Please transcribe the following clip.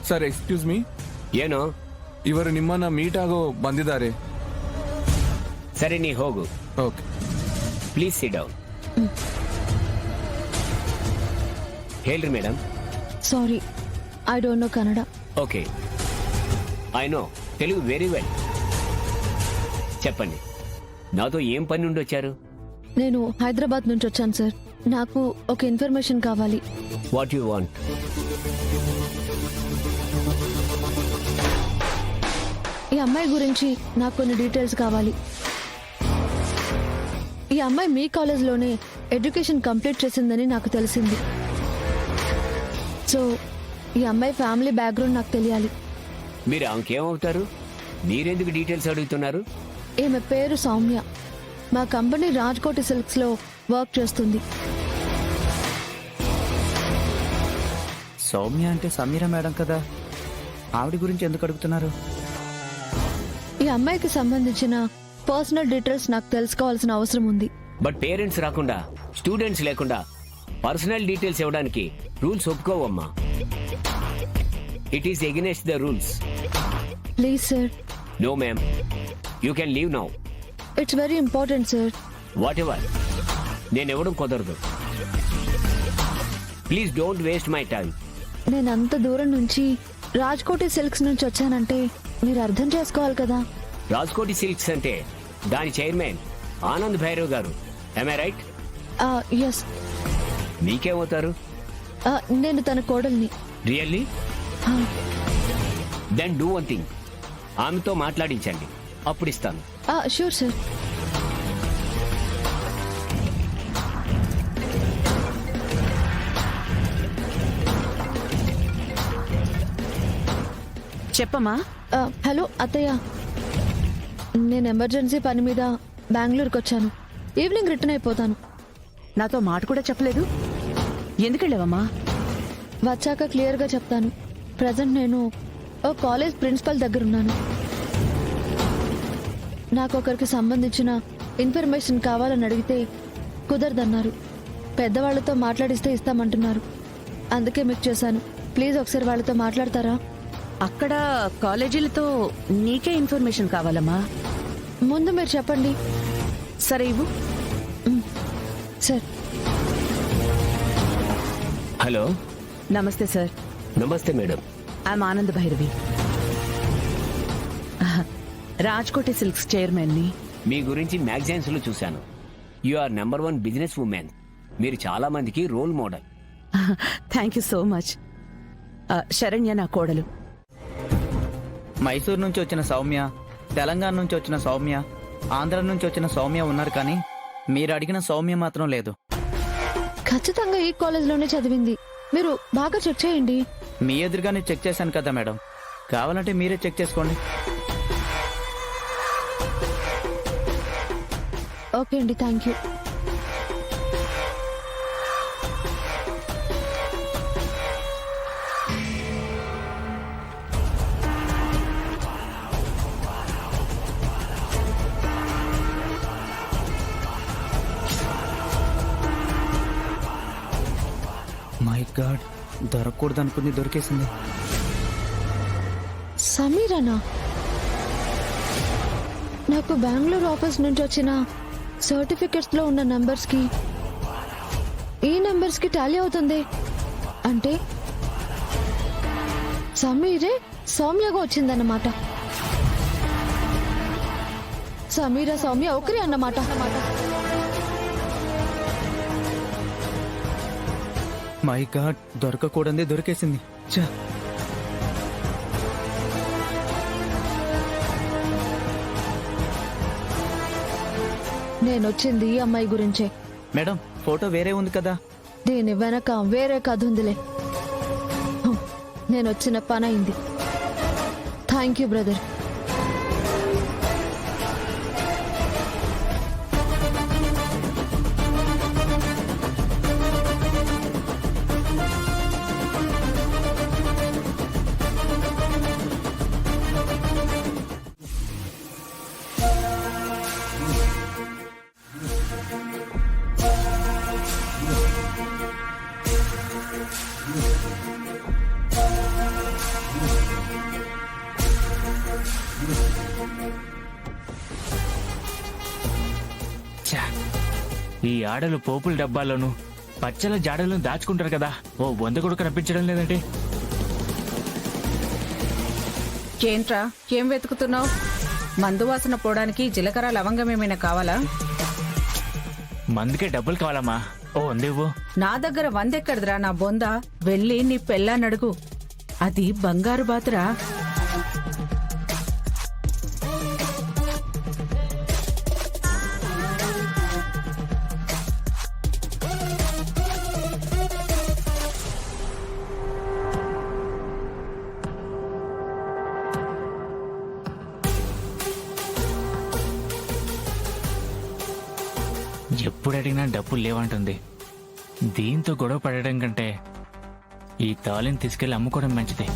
Sir excuse me, ಏನು? ಇವರು ನಿಮ್ಮನ್ನ ಮೀಟ್ ಆಗೋ ಬಂದಿದ್ದಾರೆ. ಸರಿ, ನೀ ಹೋಗು. Okay, please sit down. ಹೇಳ್ರಿ madam. Sorry, I don't know Kannada. Okay, I know Telugu very well. చెప్పండి, నాతో ఏం పని నుండి వచ్చారు? నేను హైదరాబాద్ నుంచి వచ్చాను సార్. నాకు ఒక ఇన్ఫర్మేషన్ కావాలి. What you want? ఈ అమ్మాయి గురించి నాకు కొన్ని డీటెయిల్స్ కావాలి. ఈ అమ్మాయి మీ కాలేజ్లోనే ఎడ్యుకేషన్ కంప్లీట్ చేసిందని నాకు తెలిసింది. సో ఈ అమ్మాయి ఫ్యామిలీ బ్యాక్గ్రౌండ్ నాకు తెలియాలి. మీరు ఆమెకేమవుతారు? మీరెందుకు డీటెయిల్స్ అడుగుతున్నారు? ఈమె పేరు సౌమ్య. మా కంపెనీ రాజ్కోటి సిల్క్స్ లో వర్క్ చేస్తుంది. సౌమ్య అంటే సమీరా మేడం కదా, ఆవిడ గురించి ఎందుకు అడుగుతున్నారు? ఈ అమ్మాయికి సంబంధించిన పర్సనల్ డీటెయిల్స్ నాకు తెలుసుకోవాల్సిన అవసరం ఉంది. బట్ పేరెంట్స్ రాకుండా, స్టూడెంట్స్ లేకుండా పర్సనల్ డీటెయిల్స్ ఇవ్వడానికి రూల్స్ ఒప్పుకోవమ్మా. It is against the rules. Please sir. No ma'am, you can leave now. It's very important sir. Whatever, నేను ఇవ్వడం కుదరదు. Please don't waste my time. నేను అంత దూరం నుంచి రాజ్కోటి సిల్క్స్ నుంచి వచ్చానంటే మీరు అర్థం చేసుకోవాలి కదా. రాజ్కోటి సిల్క్స్ అంటే దాని చైర్మన్ ఆనంద్ భైరవ్ గారు. am I right? ఎస్. మీకేమవుతారు? నేను తన కోడల్ని. Really? Then do one thing, ఆమెతో మాట్లాడించండి, అప్పుడు ఇస్తాను. Sure sir. చెప్పమ్మా. హలో అత్తయ్య, నేను ఎమర్జెన్సీ పని మీద బెంగళూరుకి వచ్చాను. ఈవినింగ్ రిటర్న్ అయిపోతాను. నాతో మాట కూడా చెప్పలేదు. ఎందుకు వెళ్ళావమ్మా? వచ్చాక క్లియర్గా చెప్తాను. ప్రజెంట్ నేను ఓ కాలేజ్ ప్రిన్సిపల్ దగ్గర ఉన్నాను. నాకు ఒకరికి సంబంధించిన ఇన్ఫర్మేషన్ కావాలని అడిగితే కుదరదన్నారు. పెద్దవాళ్లతో మాట్లాడిస్తే ఇస్తామంటున్నారు. అందుకే మీకు చేశాను. ప్లీజ్ ఒకసారి వాళ్ళతో మాట్లాడతారా? అక్కడ కాలేజీలతో నీకే ఇన్ఫర్మేషన్ కావాలమ్మా. ముందు మీరు చెప్పండి. సరే ఇవ్వు. సార్. హలో. నమస్తే సార్. నమస్తే madam. I'm Anand Bhairavi, Rajkoti silks chairman ని. మీ గురించి మ్యాగజైన్స్ లో చూశాను. You are number 1 business women. మీరు చాలా మందికి role model. Thank you so much. Saranya నా కోడలు. మైసూర్ నుంచి వచ్చిన సౌమ్య, తెలంగాణ నుంచి వచ్చిన సౌమ్య, ఆంధ్ర నుంచి వచ్చిన సౌమ్య ఉన్నారు, కానీ మీరు అడిగిన సౌమ్య మాత్రం లేదు. ఖచ్చితంగా ఈ కాలేజ్లోనే చదివింది. మీరు బాగా చెక్ చేయండి. మీ ఎదురుగానే చెక్ చేశాను కదా మేడం, కావాలంటే మీరే చెక్ చేసుకోండి. ఓకే అండి, థ్యాంక్ యూ. మై గాడ్, దొరకకూడదు అనుకుంది, దొరికేసింది. సమీరనా? నాకు బెంగళూరు ఆఫీస్ నుంచి వచ్చిన సర్టిఫికెట్స్ లో ఉన్న నంబర్స్ కి ఈ నంబర్స్ కి టాలీ అవుతుంది. అంటే సమీరే సౌమ్యగా వచ్చిందన్నమాట. సమీర సౌమ్య ఒకరి అన్నమాట. My God, దొరకకూడదే దొరికేసింది. నేనొచ్చింది ఈ అమ్మాయి గురించే. మేడం, ఫోటో వేరే ఉంది కదా. దీని వెనక వేరే కథ ఉందిలే. నేనొచ్చిన పని అయింది. Thank you brother. ఈ ఆడలు పోపుల డబ్బాల్లోనూ పచ్చల జాడలను దాచుకుంటారు కదా, ఓ వంద కూడా కనిపించడం లేదంటే. ఏంట్రా ఏం వెతుకుతున్నావు? మందు వాసన పోవడానికి జీలకర్ర లవంగం ఏమైనా కావాలా? మందుకే డబ్బులు కావాలమ్మా, ఓ వందేవు. నా దగ్గర 100 ఎక్కడిదిరా నా బొంద. వెళ్ళి నీ పెళ్ళాన్నడుగు, అది బంగారు బాతురా. ఎప్పుడు అడిగినా డబ్బులు లేవంటుంది. దీంతో గొడవ పడడం కంటే ఈ తాళిని తీసుకెళ్లి అమ్ముకోవడం మంచిది.